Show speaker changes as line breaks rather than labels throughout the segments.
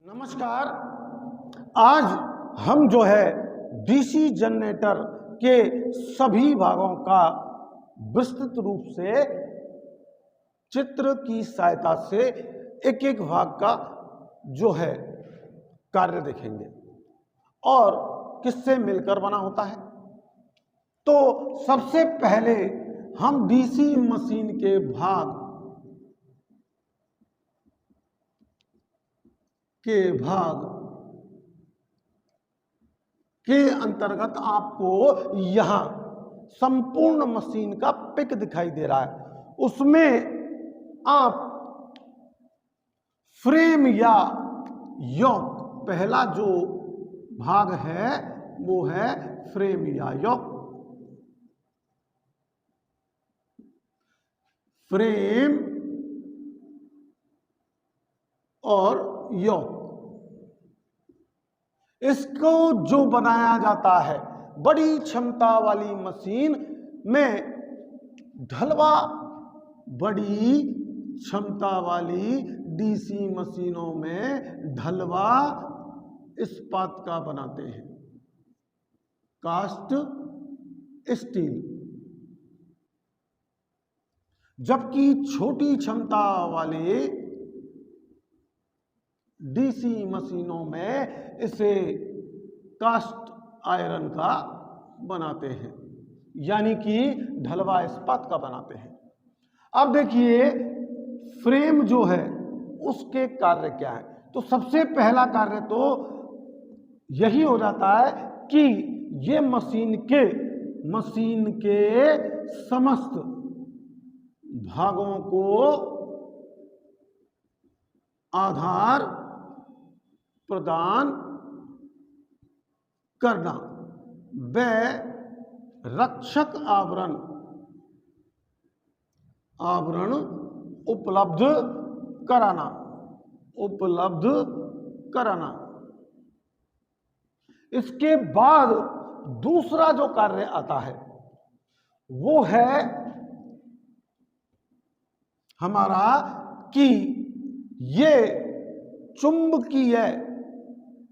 नमस्कार। आज हम जो है डीसी जनरेटर के सभी भागों का विस्तृत रूप से चित्र की सहायता से एक एक भाग का जो है कार्य देखेंगे और किससे मिलकर बना होता है। तो सबसे पहले हम डीसी मशीन के भाग के अंतर्गत आपको यहां संपूर्ण मशीन का पिक दिखाई दे रहा है। उसमें आप फ्रेम या योक, पहला जो भाग है वो है फ्रेम या योक। फ्रेम और योक, इसको जो बनाया जाता है बड़ी क्षमता वाली मशीन में, ढलवा बड़ी क्षमता वाली डीसी मशीनों में ढलवा इस्पात का बनाते हैं, कास्ट स्टील। जबकि छोटी क्षमता वाले डीसी मशीनों में इसे कास्ट आयरन का बनाते हैं, यानी कि ढलवा इस्पात का बनाते हैं। अब देखिए फ्रेम जो है उसके कार्य क्या है। तो सबसे पहला कार्य तो यही हो जाता है कि ये मशीन के समस्त भागों को आधार प्रदान करना व रक्षक आवरण उपलब्ध कराना। इसके बाद दूसरा जो कार्य आता है वो है हमारा कि ये चुंबकीय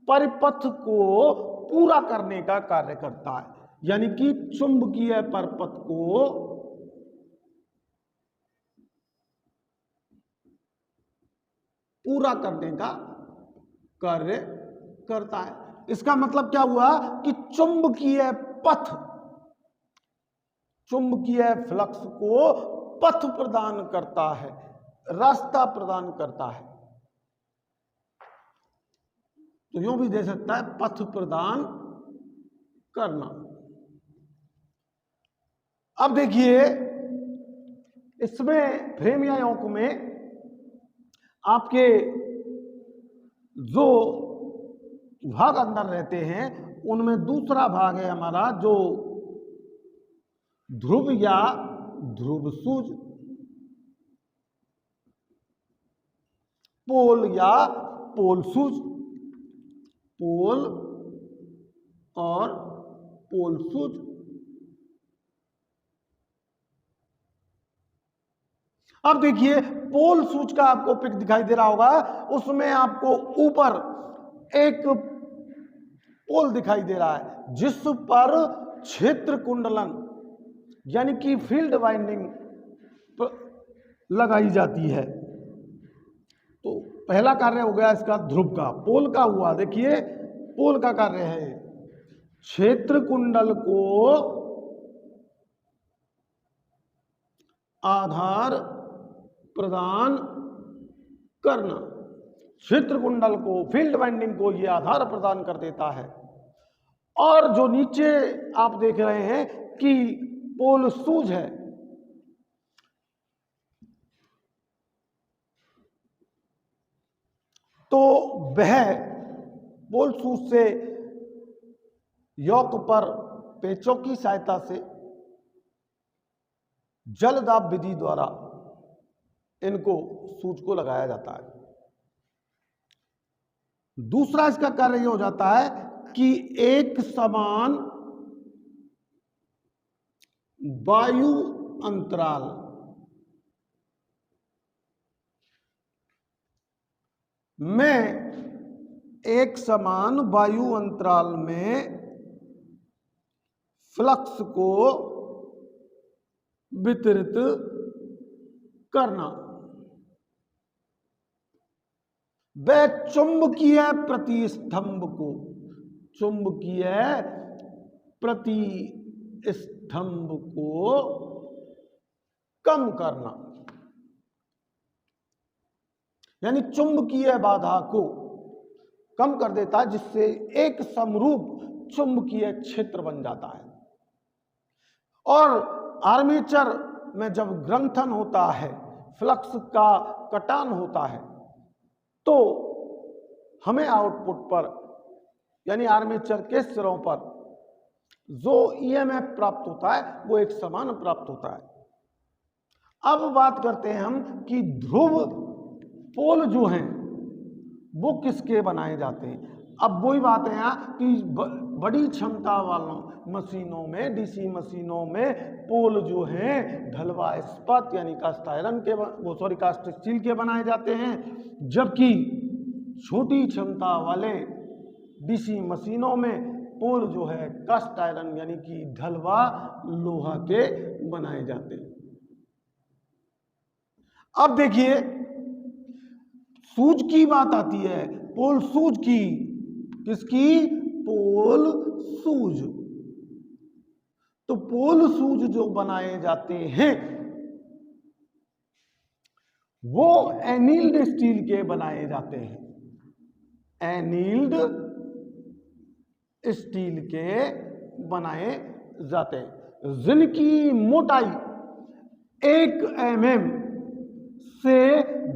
परिपथ को पूरा करने का कार्य करता है, यानी कि चुंबकीय परिपथ को पूरा करने का कार्य करता है। इसका मतलब क्या हुआ कि चुंबकीय फ्लक्स को पथ प्रदान करता है, रास्ता प्रदान करता है। तो यूं भी दे सकता है पथ प्रदान करना। अब देखिए इसमें फ्रेम या योक में आपके जो भाग अंदर रहते हैं उनमें दूसरा भाग है हमारा जो ध्रुव या ध्रुव सूज, पोल या पोल सूज, पोल और पोल सूज। अब देखिए पोल सूज का आपको पिक दिखाई दे रहा होगा, उसमें आपको ऊपर एक पोल दिखाई दे रहा है जिस पर क्षेत्र कुंडलन यानी कि फील्ड वाइंडिंग लगाई जाती है। तो पहला कार्य हो गया इसका ध्रुव का। पोल का हुआ, देखिए पोल का कार्य है क्षेत्र कुंडल को आधार प्रदान करना। क्षेत्र कुंडल को, फील्ड वाइंडिंग को यह आधार प्रदान कर देता है। और जो नीचे आप देख रहे हैं कि पोल सूज है, तो वह पोल सूज से योक पर पेचों की सहायता से जल दाब विधि द्वारा इनको सूज को लगाया जाता है। दूसरा इसका कार्य यह हो जाता है कि एक समान वायु अंतराल में एक समान वायु अंतराल में फ्लक्स को वितरित करना। वह चुंबकीय प्रतिस्तंभ को, चुंबकीय प्रतिस्तंभ को कम करना, यानी चुंबकीय बाधा को कम कर देता है, जिससे एक समरूप चुंबकीय क्षेत्र बन जाता है। और आर्मेचर में जब ग्रंथन होता है, फ्लक्स का कटान होता है, तो हमें आउटपुट पर यानी आर्मेचर के सिरों पर जो ईएमएफ प्राप्त होता है वो एक समान प्राप्त होता है। अब बात करते हैं हम कि ध्रुव पोल जो हैं वो किसके बनाए जाते हैं। अब वही बात है यहाँ कि बड़ी क्षमता वालों मशीनों में, डीसी मशीनों में पोल जो हैं ढलवा इस्पात यानी कास्ट आयरन के कास्ट स्टील के बनाए जाते हैं, जबकि छोटी क्षमता वाले डीसी मशीनों में पोल जो है कास्ट आयरन यानी कि ढलवा लोहा के बनाए जाते हैं। अब देखिए सूज की बात आती है, पोल सूज की, किसकी? पोल सूज। तो पोल सूज जो बनाए जाते हैं वो एनील्ड स्टील के बनाए जाते हैं, एनील्ड स्टील के बनाए जाते हैं, जिनकी मोटाई 1 mm से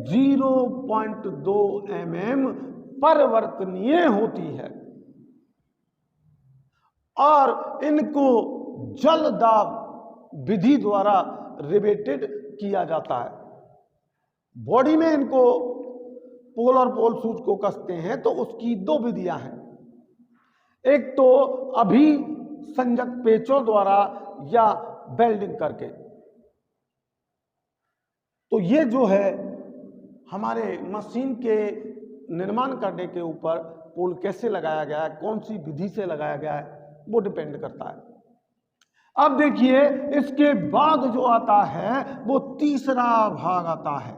0.2 mm परिवर्तनीय होती है और इनको जल दाब विधि द्वारा रिवेटेड किया जाता है। बॉडी में इनको पोल और पोल सूज को कसते हैं तो उसकी 2 विधियां हैं। एक तो अभी संजक पेचों द्वारा या वेल्डिंग करके। तो ये जो है हमारे मशीन के निर्माण करने के ऊपर पोल कैसे लगाया गया है, कौन सी विधि से लगाया गया है, वो डिपेंड करता है। अब देखिए इसके बाद जो आता है वो तीसरा भाग आता है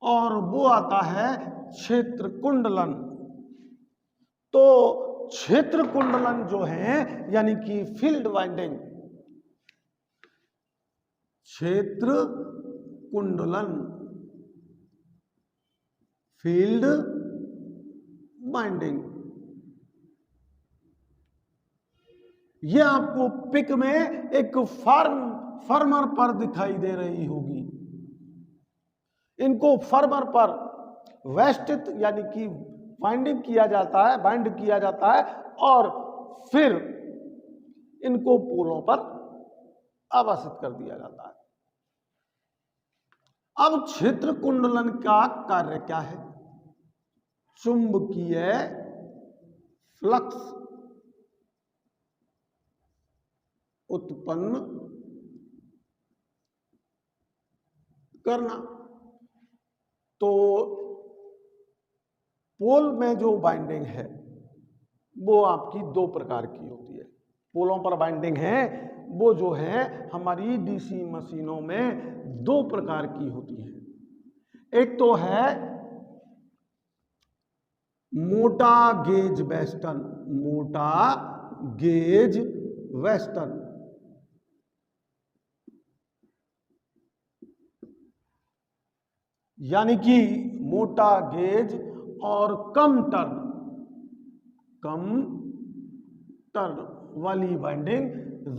और वो आता है क्षेत्र कुंडलन। तो क्षेत्र कुंडलन जो है यानी कि फील्ड वाइंडिंग, क्षेत्र कुंडलन, फील्ड वाइंडिंग, ये आपको पिक में एक फार्मर पर दिखाई दे रही होगी। इनको फार्मर पर वेस्टित यानी कि वाइंडिंग किया जाता है, बाइंड किया जाता है और फिर इनको पोलों पर आवासित कर दिया जाता है। अब क्षेत्र कुंडलन का कार्य क्या है? चुंबकीय फ्लक्स उत्पन्न करना। तो पोल में जो बाइंडिंग है वो आपकी 2 प्रकार की होती है। पोलों पर बाइंडिंग है वो जो है हमारी डीसी मशीनों में 2 प्रकार की होती है। एक तो है मोटा गेज वेस्टर्न, मोटा गेज वेस्टर्न, यानी कि मोटा गेज और कम टर्न वाली बाइंडिंग,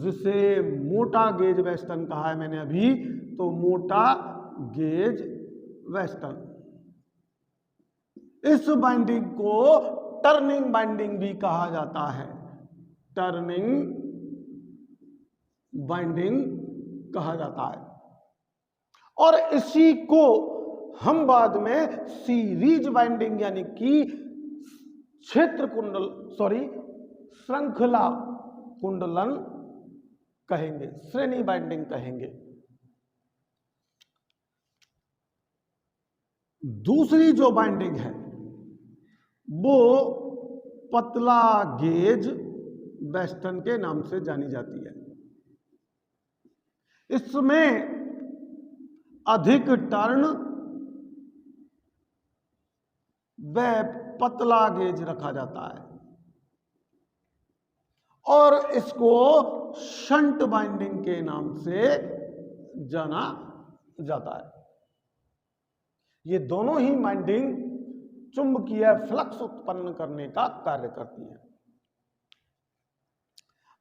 जिसे मोटा गेज वेस्टर्न कहा है मैंने अभी। तो मोटा गेज वेस्टर्न, इस बाइंडिंग को टर्निंग बाइंडिंग भी कहा जाता है, टर्निंग बाइंडिंग कहा जाता है। और इसी को हम बाद में सीरीज बाइंडिंग यानी कि श्रृंखला कुंडलन कहेंगे, श्रेणी बाइंडिंग कहेंगे। दूसरी जो बाइंडिंग है वो पतला गेज वेस्टर्न के नाम से जानी जाती है। इसमें अधिक टर्न व पतला गेज रखा जाता है और इसको शंट बाइंडिंग के नाम से जाना जाता है। ये दोनों ही बाइंडिंग चुंबकीय फ्लक्स उत्पन्न करने का कार्य करती है।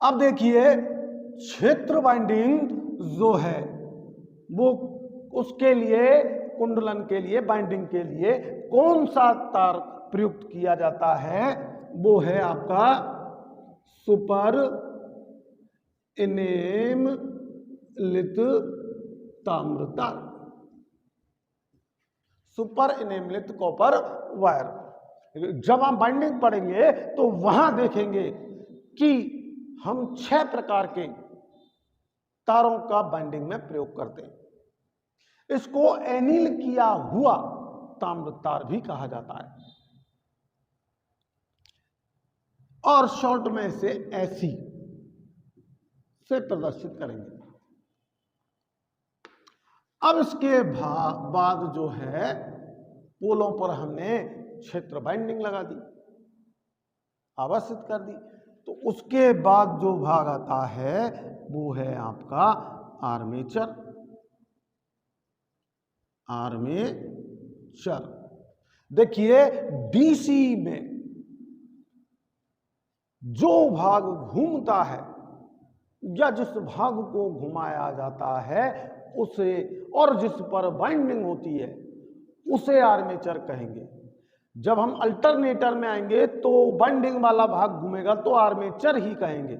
अब देखिए क्षेत्र बाइंडिंग जो है वो उसके लिए कुंडलन के लिए बाइंडिंग के लिए कौन सा तार प्रयुक्त किया जाता है, वो है आपका सुपर इनेमलित ताम्र तार, सुपर इनेमलित कॉपर वायर। जब हम बाइंडिंग पढ़ेंगे तो वहां देखेंगे कि हम 6 प्रकार के तारों का बाइंडिंग में प्रयोग करते हैं। इसको एनील किया हुआ ताम्र तार भी कहा जाता है और शॉर्ट में से ऐसी से प्रदर्शित करेंगे। अब इसके बाद जो है पोलों पर हमने क्षेत्र बाइंडिंग लगा दी, आवासित कर दी, तो उसके बाद जो भाग आता है वो है आपका आर्मेचर। आर्मेचर देखिए डीसी में जो भाग घूमता है या जिस भाग को घुमाया जाता है उसे, और जिस पर बाइंडिंग होती है उसे आर्मेचर कहेंगे। जब हम अल्टरनेटर में आएंगे तो बाइंडिंग वाला भाग घूमेगा तो आर्मेचर ही कहेंगे,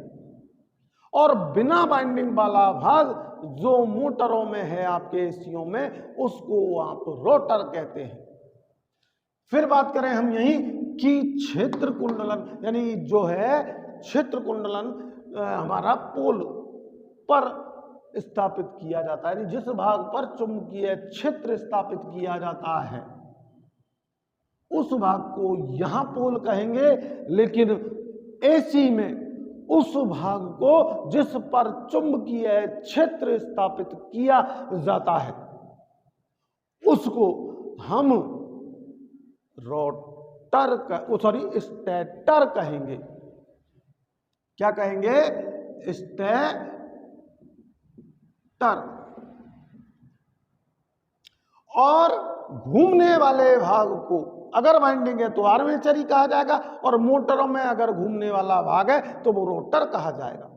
और बिना बाइंडिंग वाला भाग जो मोटरों में है आपके एसियों में उसको आप रोटर कहते हैं। फिर बात करें हम यही कि क्षेत्र कुंडलन यानी जो है क्षेत्र कुंडलन हमारा पोल पर स्थापित किया जाता है, जिस भाग पर चुंबकीय क्षेत्र स्थापित किया जाता है उस भाग को यहां पोल कहेंगे, लेकिन एसी में उस भाग को जिस पर चुंबकीय क्षेत्र स्थापित किया जाता है उसको हम स्टेटर कहेंगे। क्या कहेंगे? स्टेटर। और घूमने वाले भाग को अगर वाइंडिंग है तो आर्मेचर ही कहा जाएगा, और मोटरों में अगर घूमने वाला भाग है तो वो रोटर कहा जाएगा।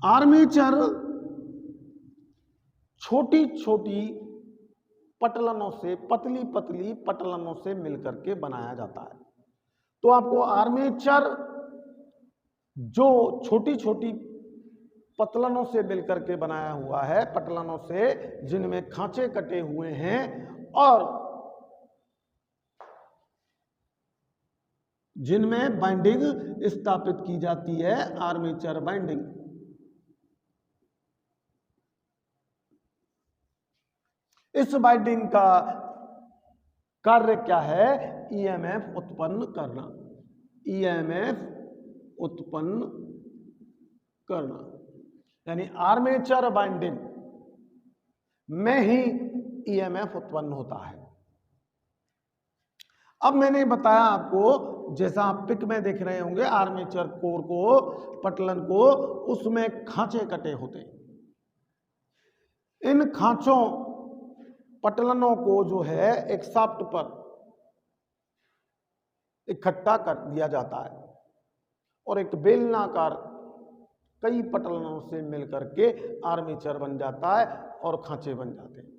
आर्मेचर छोटी छोटी पटलनों से, पतली पतली पटलनों से मिलकर के बनाया जाता है। तो आपको आर्मेचर जो छोटी छोटी पतलनों से मिलकर के बनाया हुआ है, पटलनों से जिनमें खांचे कटे हुए हैं और जिनमें बाइंडिंग स्थापित की जाती है, आर्मेचर बाइंडिंग। इस बाइंडिंग का कार्य क्या है? ईएमएफ उत्पन्न करना। ईएमएफ उत्पन्न करना यानी आर्मेचर बाइंडिंग में ही ईएमएफ उत्पन्न होता है। अब मैंने बताया आपको, जैसा आप पिक में देख रहे होंगे, आर्मेचर कोर को, पटलन को, उसमें खांचे कटे होते हैं। इन खांचों पटलनों को जो है एक शाफ्ट पर इकट्ठा कर दिया जाता है और एक बेलनाकार कई पटलनों से मिलकर के आर्मेचर बन जाता है और खांचे बन जाते हैं।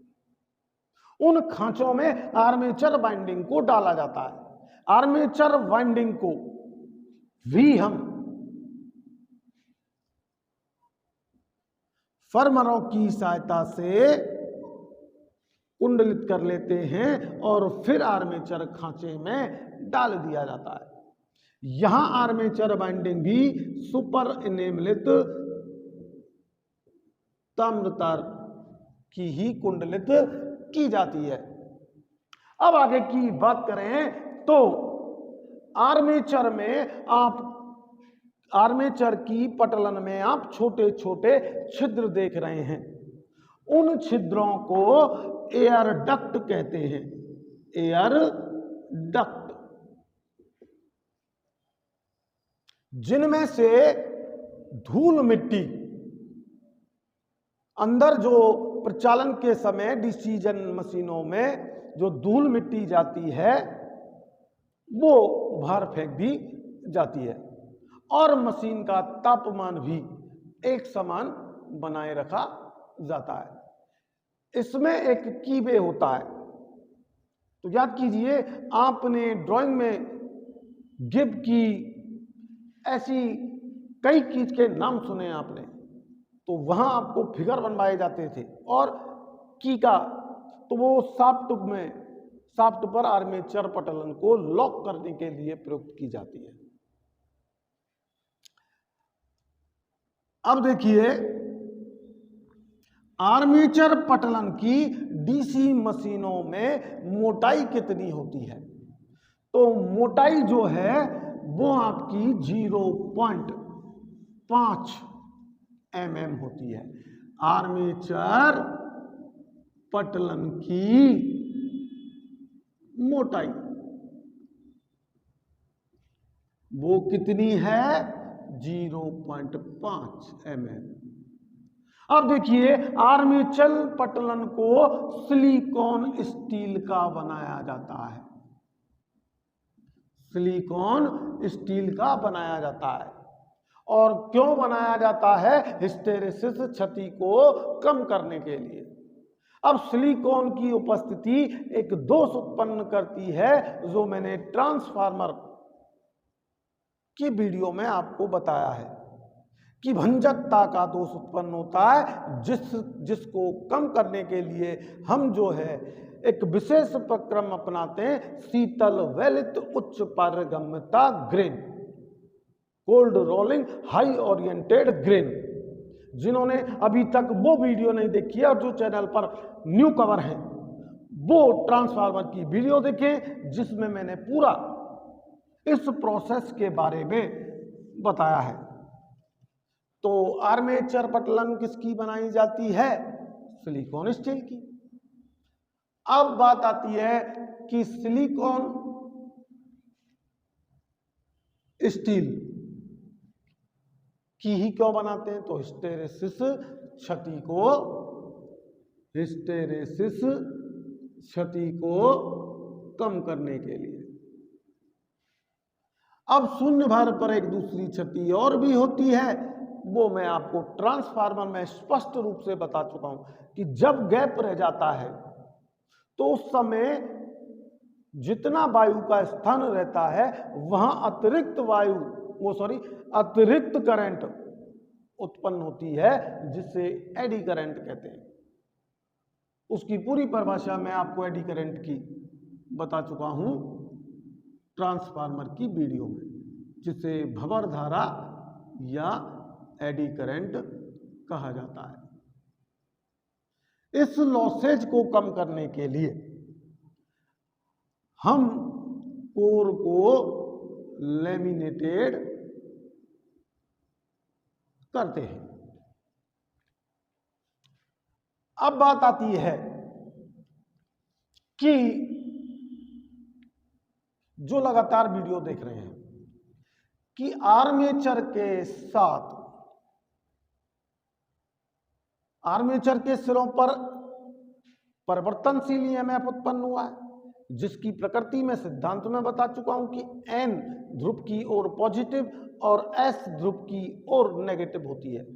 उन खांचों में आर्मेचर बाइंडिंग को डाला जाता है। आर्मेचर बाइंडिंग को भी हम फर्मरों की सहायता से कुंडलित कर लेते हैं और फिर आर्मेचर खांचे में डाल दिया जाता है। यहां आर्मेचर बाइंडिंग भी सुपर इनेमलित ताम्र तार की ही कुंडलित की जाती है। अब आगे की बात करें तो आर्मेचर में आप आर्मेचर की पटलन में आप छोटे छोटे छिद्र देख रहे हैं। उन छिद्रों को एयर डक्ट कहते हैं, एयर डक्ट, जिनमें से धूल मिट्टी अंदर जो प्रचालन के समय डिसीजन मशीनों में जो धूल मिट्टी जाती है वो बाहर फेंक दी जाती है और मशीन का तापमान भी एक समान बनाए रखा जाता है। इसमें एक कीबे होता है। तो याद कीजिए, आपने ड्राइंग में गिब की ऐसी कई चीज के नाम सुने आपने, तो वहां आपको फिगर बनवाए जाते थे। और की का तो वो शाफ्ट पर आर्मेचर पटलन को लॉक करने के लिए प्रयुक्त की जाती है। अब देखिए, आर्मेचर पटलन की डीसी मशीनों में मोटाई कितनी होती है? तो मोटाई जो है वो आपकी 0.5 mm होती है। आर्मेचर पटलन की मोटाई वो कितनी है? 0.5 mm। अब देखिए, आर्मेचर पटलन को सिलिकॉन स्टील का बनाया जाता है, सिलिकॉन स्टील का बनाया जाता है। और क्यों बनाया जाता है? हिस्टेरेसिस क्षति को कम करने के लिए। अब सिलिकॉन की उपस्थिति एक दोष उत्पन्न करती है, जो मैंने ट्रांसफार्मर की वीडियो में आपको बताया है कि भंजकता का दोष उत्पन्न होता है, जिसको कम करने के लिए हम जो है एक विशेष प्रक्रम अपनाते हैं, शीतल वेलित उच्च पारगम्यता grain, cold rolling high oriented grain. जिन्होंने अभी तक वो वीडियो नहीं देखी है और जो चैनल पर न्यू कवर है, वो ट्रांसफार्मर की वीडियो देखें, जिसमें मैंने पूरा इस प्रोसेस के बारे में बताया है। तो आर्मेचर पटलन किसकी बनाई जाती है? सिलिकॉन स्टील की। अब बात आती है कि सिलिकॉन स्टील की ही क्यों बनाते हैं? तो हिस्टेरेसिस क्षति को कम करने के लिए। अब शून्य भार पर एक दूसरी क्षति और भी होती है, वो मैं आपको ट्रांसफार्मर में स्पष्ट रूप से बता चुका हूं कि जब गैप रह जाता है तो उस समय जितना वायु का स्थान रहता है वहां अतिरिक्त करंट उत्पन्न होती है, जिसे एडी करंट कहते हैं। उसकी पूरी परिभाषा मैं आपको एडी करंट की बता चुका हूं ट्रांसफार्मर की वीडियो में, जिसे भंवर धारा या एडी करंट कहा जाता है। इस लॉसेज को कम करने के लिए हम कोर को लैमिनेटेड करते हैं। अब बात आती है कि जो लगातार वीडियो देख रहे हैं कि आर्मेचर के सिरों पर परिवर्तनशील ईएमएफ उत्पन्न हुआ है, जिसकी प्रकृति में सिद्धांत में बता चुका हूं कि N ध्रुव की ओर पॉजिटिव और S ध्रुव की ओर नेगेटिव होती है।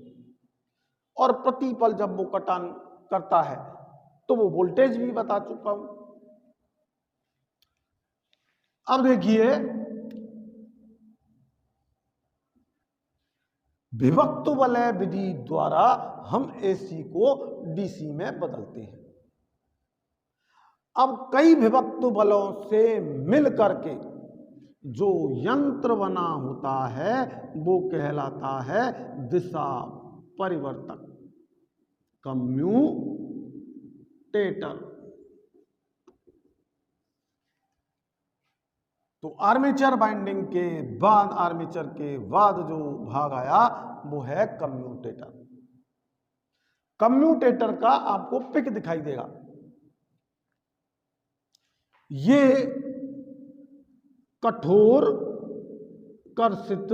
और प्रतिपल जब वो कटान करता है तो वो वोल्टेज भी बता चुका हूं। अब देखिए, विभक्त वलय विधि द्वारा हम एसी को डीसी में बदलते हैं। अब कई विभक्त बलों से मिल करके जो यंत्र बना होता है वो कहलाता है दिशा परिवर्तक, कम्यूटेटर। तो आर्मेचर बाइंडिंग के बाद, आर्मेचर के बाद जो भाग आया वो है कम्यूटेटर। कम्यूटेटर का आपको पिक दिखाई देगा। ये कठोर कर्षित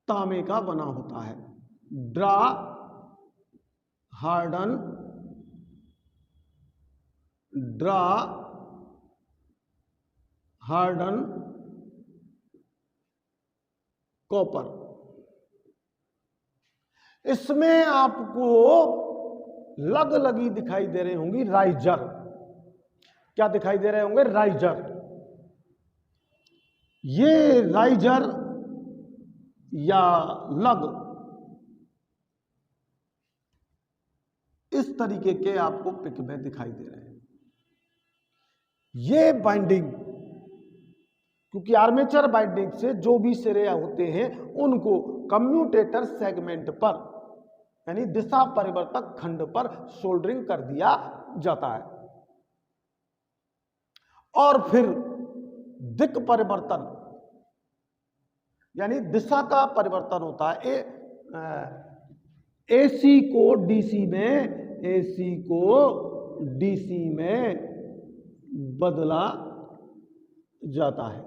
तांबे का बना होता है। Draw harden copper. इसमें आपको लग लगी दिखाई दे रही होंगी राइजर। क्या दिखाई दे रहे होंगे? राइजर। ये राइजर या लग इस तरीके के आपको पिक में दिखाई दे रहे हैं। ये बाइंडिंग, क्योंकि आर्मेचर बाइंडिंग से जो भी सिरे होते हैं उनको कम्यूटेटर सेगमेंट पर यानी दिशा परिवर्तक खंड पर सोल्डरिंग कर दिया जाता है। और फिर दिक् परिवर्तन यानी दिशा का परिवर्तन होता है। एसी को डीसी में बदला जाता है।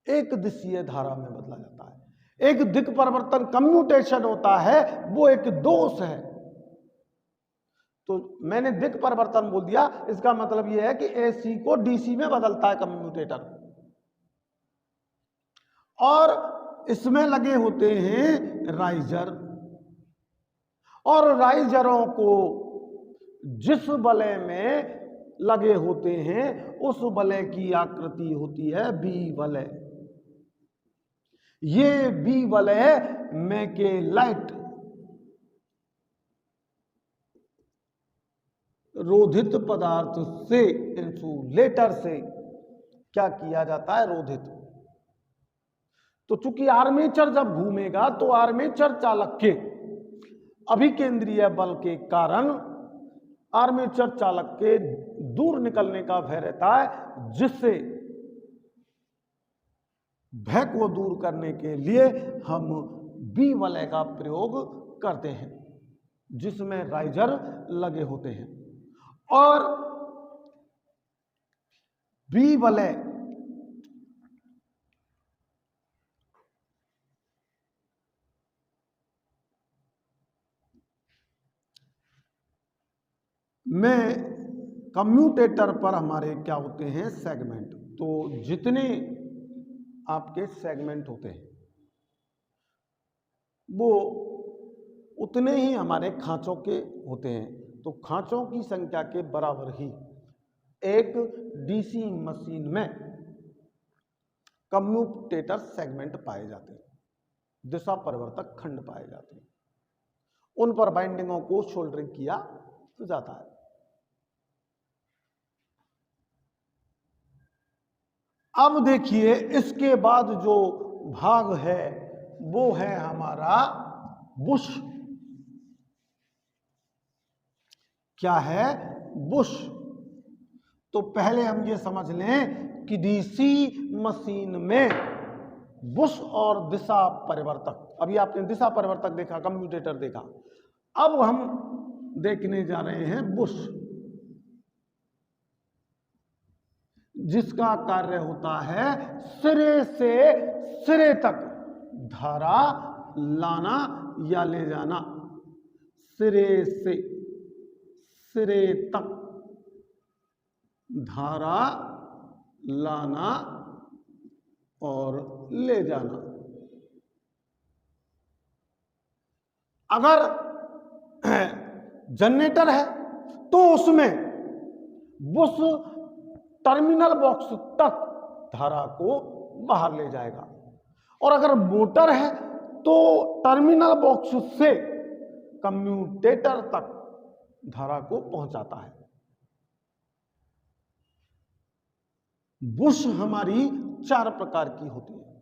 एक दिशीय धारा में बदला जाता है। एक दिक् परिवर्तन कम्यूटेशन होता है, वो एक दोष है। तो मैंने दिक् परिवर्तन बोल दिया, इसका मतलब यह है कि एसी को डीसी में बदलता है कम्यूटेटर। और इसमें लगे होते हैं राइजर, और राइजरों को जिस वलय में लगे होते हैं उस वलय की आकृति होती है बी वलय। ये बी वलय मैकेलाइट रोधित पदार्थ से, इंसुलेटर से क्या किया जाता है? रोधित। तो चूंकि आर्मेचर जब घूमेगा तो आर्मेचर चालक के अभिकेंद्रीय बल के कारण आर्मेचर चालक के दूर निकलने का भय रहता है, जिससे भय को दूर करने के लिए हम बी वलय का प्रयोग करते हैं, जिसमें राइजर लगे होते हैं। और बी वलय में कम्यूटेटर पर हमारे क्या होते हैं? सेगमेंट। तो जितने आपके सेगमेंट होते हैं वो उतने ही हमारे खांचों के होते हैं। तो खांचों की संख्या के बराबर ही एक डीसी मशीन में कम्यूटेटर सेगमेंट पाए जाते हैं, दिशा परिवर्तक खंड पाए जाते हैं। उन पर बाइंडिंगों को सोल्डरिंग किया जाता है। अब देखिए, इसके बाद जो भाग है वो है हमारा बुश। क्या है? बुश। तो पहले हम ये समझ लें कि डीसी मशीन में बुश और दिशा परिवर्तक, अभी आपने दिशा परिवर्तक देखा, कम्यूटेटर देखा, अब हम देखने जा रहे हैं बुश, जिसका कार्य होता है सिरे से सिरे तक धारा लाना या ले जाना। सिरे से सिरे तक धारा लाना और ले जाना। अगर जनरेटर है तो उसमें बुश टर्मिनल बॉक्स तक धारा को बाहर ले जाएगा, और अगर मोटर है तो टर्मिनल बॉक्स से कम्यूटेटर तक धारा को पहुंचाता है। बुश हमारी 4 प्रकार की होती है: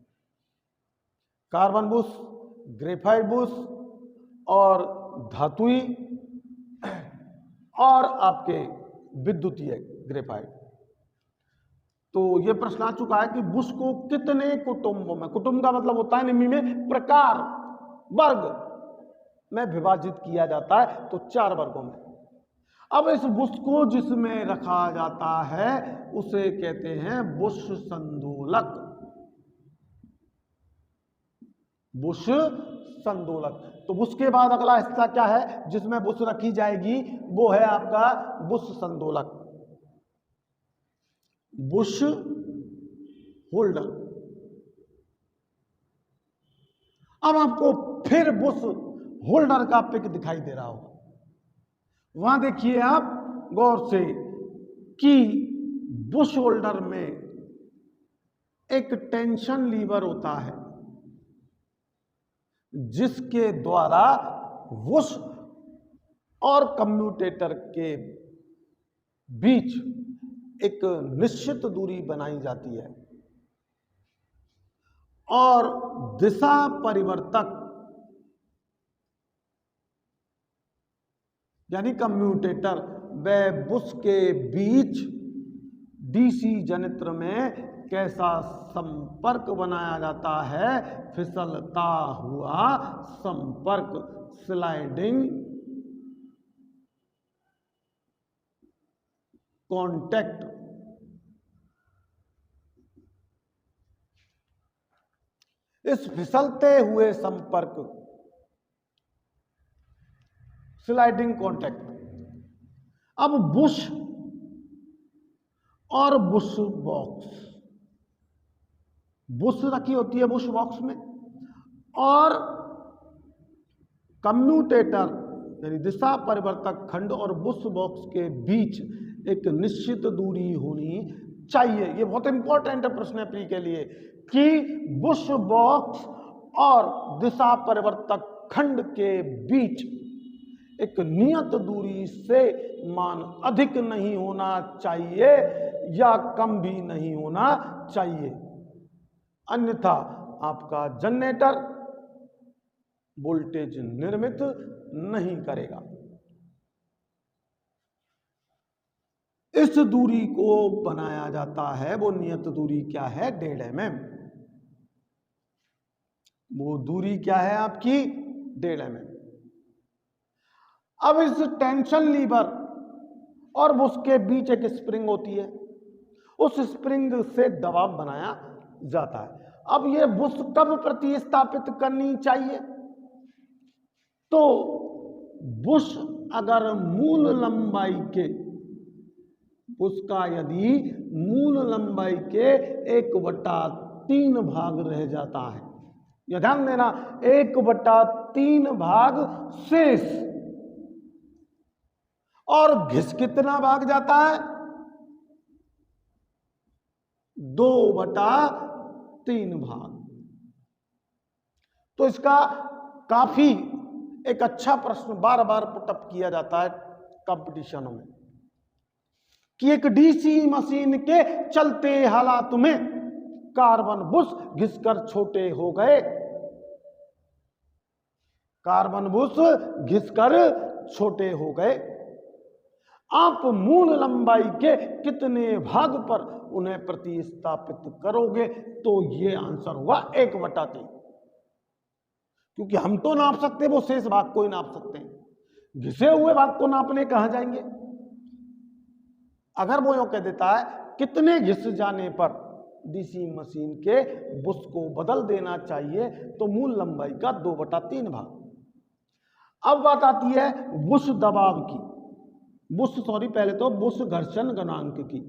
कार्बन बुश, ग्रेफाइट बुश और धातुई और आपके विद्युतीय ग्रेफाइट। तो ये प्रश्न आ चुका है कि बुश को कितने कुटुंबों में, कुटुंब का मतलब होता है निम्मी में प्रकार, वर्ग में विभाजित किया जाता है, तो 4 वर्गों में। अब इस बुश को जिसमें रखा जाता है उसे कहते हैं बुश संदूलक। बुश संदूलक। तो बुश के बाद अगला हिस्सा क्या है जिसमें बुश रखी जाएगी, वो है आपका बुश संदूलक, बुश होल्डर। अब आपको फिर बुश होल्डर का पिक दिखाई दे रहा होगा, वहां देखिए आप गौर से कि बुश होल्डर में एक टेंशन लीवर होता है जिसके द्वारा बुश और कम्यूटेटर के बीच एक निश्चित दूरी बनाई जाती है और दिशा परिवर्तक यानी कम्यूटेटर व बुश के बीच डीसी जनित्र में कैसा संपर्क बनाया जाता है, फिसलता हुआ संपर्क, स्लाइडिंग कॉन्टैक्ट। इस फिसलते हुए संपर्क, स्लाइडिंग कॉन्टैक्ट। अब बुश और बुश बॉक्स, बुश रखी होती है बुश बॉक्स में और कम्यूटेटर यानी दिशा परिवर्तक खंड और बुश बॉक्स के बीच एक निश्चित दूरी होनी चाहिए। ये बहुत इंपॉर्टेंट प्रश्न है प्री के लिए कि बुश बॉक्स और दिशा परिवर्तक खंड के बीच एक नियत दूरी से मान अधिक नहीं होना चाहिए या कम भी नहीं होना चाहिए, अन्यथा आपका जनरेटर वोल्टेज निर्मित नहीं करेगा। इस दूरी को बनाया जाता है, वो नियत दूरी क्या है, 1.5 mm। वो दूरी क्या है आपकी, 1.5 mm। अब इस टेंशन लीवर और उसके बीच एक स्प्रिंग होती है, उस स्प्रिंग से दबाव बनाया जाता है। अब ये बुश कब प्रतिस्थापित करनी चाहिए, तो बुश अगर मूल लंबाई के, बुश का यदि मूल लंबाई के 1/3 भाग रह जाता है, यह ध्यान देना 1/3 भाग शेष, और घिस कितना भाग जाता है, 2/3 भाग। तो इसका काफी एक अच्छा प्रश्न बार बार पुटअप किया जाता है कंपटीशनों में कि एक डीसी मशीन के चलते हालात में कार्बन बुश घिसकर छोटे हो गए, कार्बन बुश घिसकर छोटे हो गए, आप मूल लंबाई के कितने भाग पर उन्हें प्रतिस्थापित करोगे, तो ये आंसर हुआ 1/3, क्योंकि हम तो नाप सकते, वो शेष भाग को ही नाप सकते हैं, घिसे हुए भाग को नापने कहां जाएंगे। अगर वो यूं कह देता है कितने घिस जाने पर डीसी मशीन के बुश को बदल देना चाहिए, तो मूल लंबाई का 2/3 भाग। अब बात आती है बुश दबाव की, पहले तो बुश घर्षण गुणांक की।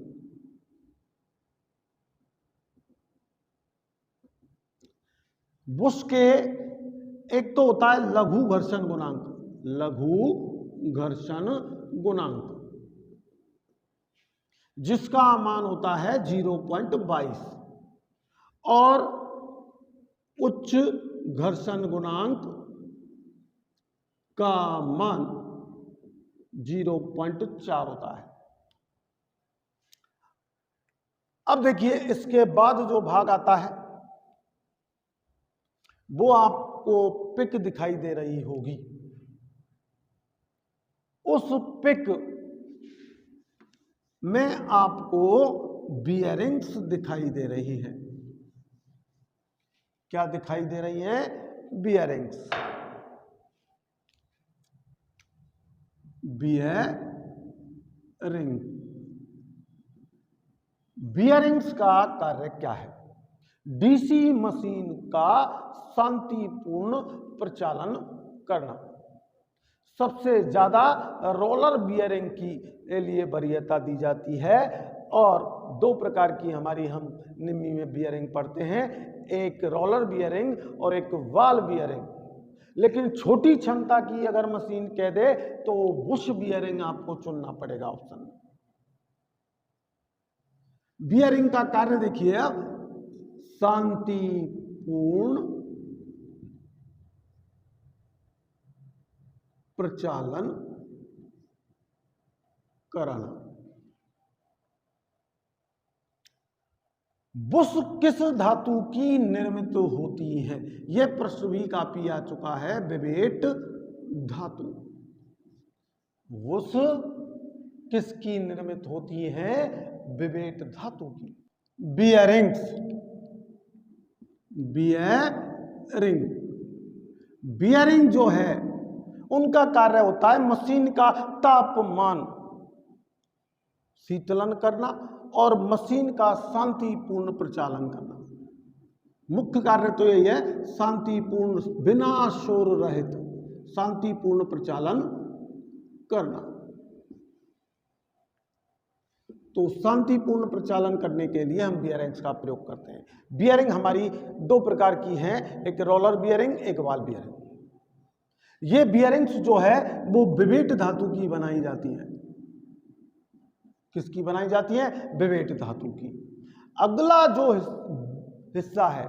बुश के एक तो होता है लघु घर्षण गुणांक, लघु घर्षण गुणांक जिसका मान होता है 0.22 और उच्च घर्षण गुणांक का मान 0.4 होता है। अब देखिए इसके बाद जो भाग आता है वो आपको पिक दिखाई दे रही होगी, उस पिक में आपको बियरिंग्स दिखाई दे रही है। क्या दिखाई दे रही है? बियरिंग्स। बियरिंग। बियरिंग्स का कार्य क्या है? डीसी मशीन का शांतिपूर्ण प्रचालन करना। सबसे ज्यादा रोलर बियरिंग के लिए वरीयता दी जाती है और दो प्रकार की हमारी हम निम्मी में बियरिंग पढ़ते हैं, एक रोलर बियरिंग और एक वाल बियरिंग। लेकिन छोटी क्षमता की अगर मशीन कह दे तो बुश बियरिंग आपको चुनना पड़ेगा ऑप्शन में। बियरिंग का कार्य देखिए अब, शांतिपूर्ण प्रचालन कराना। बुश किस धातु की निर्मित होती है? यह प्रश्न भी काफी आ चुका है। विवेट धातु। बुश किसकी निर्मित होती है? विवेट धातु की। बियरिंग्स। बियरिंग। बियरिंग जो है उनका कार्य होता है मशीन का तापमान शीतलन करना और मशीन का शांतिपूर्ण प्रचालन करना। मुख्य कार्य तो यही है, शांतिपूर्ण, बिना शोर रहित शांतिपूर्ण प्रचालन करना। तो शांतिपूर्ण प्रचालन करने के लिए हम बियरिंग्स का प्रयोग करते हैं। बियरिंग हमारी दो प्रकार की हैं, एक रोलर बियरिंग, एक वाल बियरिंग। ये बियरिंग्स जो है वो विवेट धातु की बनाई जाती है। किसकी बनाई जाती है? विवेट धातु की। अगला जो हिस्सा है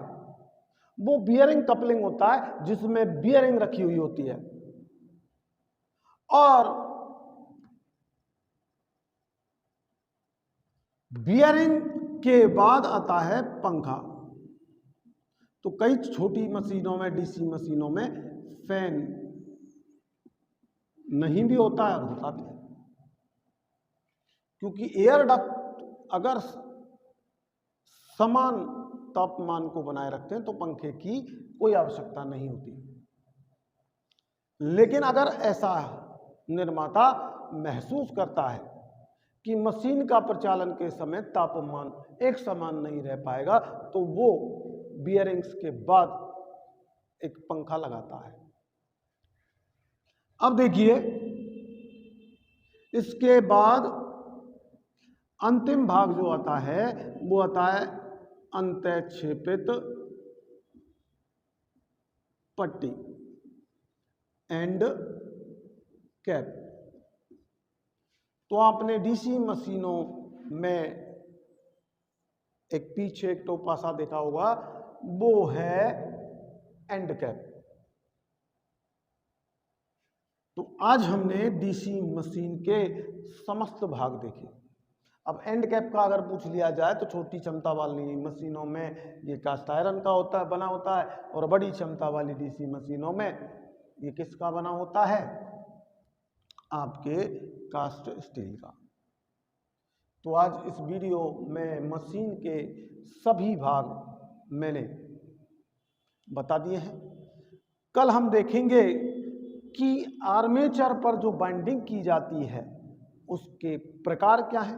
वो बियरिंग कपलिंग होता है, जिसमें बियरिंग रखी हुई होती है और बियरिंग के बाद आता है पंखा। तो कई छोटी मशीनों में, डीसी मशीनों में फैन नहीं भी होता है और होता भी है, क्योंकि एयर डक्ट अगर समान तापमान को बनाए रखते हैं तो पंखे की कोई आवश्यकता नहीं होती। लेकिन अगर ऐसा निर्माता महसूस करता है कि मशीन का प्रचालन के समय तापमान एक समान नहीं रह पाएगा तो वो बियरिंग्स के बाद एक पंखा लगाता है। अब देखिए, इसके बाद अंतिम भाग जो आता है वो आता है अंतःक्षेपित पट्टी, एंड कैप। तो आपने डीसी मशीनों में एक पीछे एक टोपा सा देखा होगा, वो है एंड कैप। तो आज हमने डीसी मशीन के समस्त भाग देखे। अब एंड कैप का अगर पूछ लिया जाए तो छोटी क्षमता वाली मशीनों में ये कास्ट आयरन का होता है, बना होता है, और बड़ी क्षमता वाली डीसी मशीनों में ये किसका बना होता है? आपके कास्ट स्टील का। तो आज इस वीडियो में मशीन के सभी भाग मैंने बता दिए हैं। कल हम देखेंगे कि आर्मेचर पर जो बाइंडिंग की जाती है उसके प्रकार क्या हैं,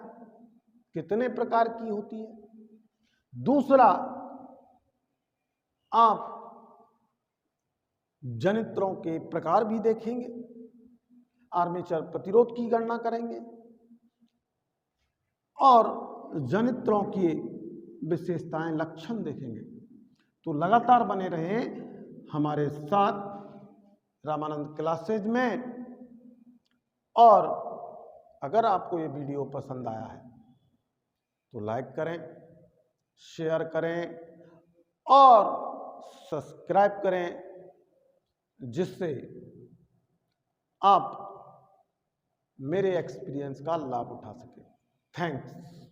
कितने प्रकार की होती है। दूसरा, आप जनित्रों के प्रकार भी देखेंगे, आर्मेचर प्रतिरोध की गणना करेंगे और जनित्रों की विशेषताएं, लक्षण देखेंगे। तो लगातार बने रहें हमारे साथ रामानंद क्लासेज में। और अगर आपको ये वीडियो पसंद आया है तो लाइक करें, शेयर करें और सब्सक्राइब करें, जिससे आप मेरे एक्सपीरियंस का लाभ उठा सकें। थैंक्स।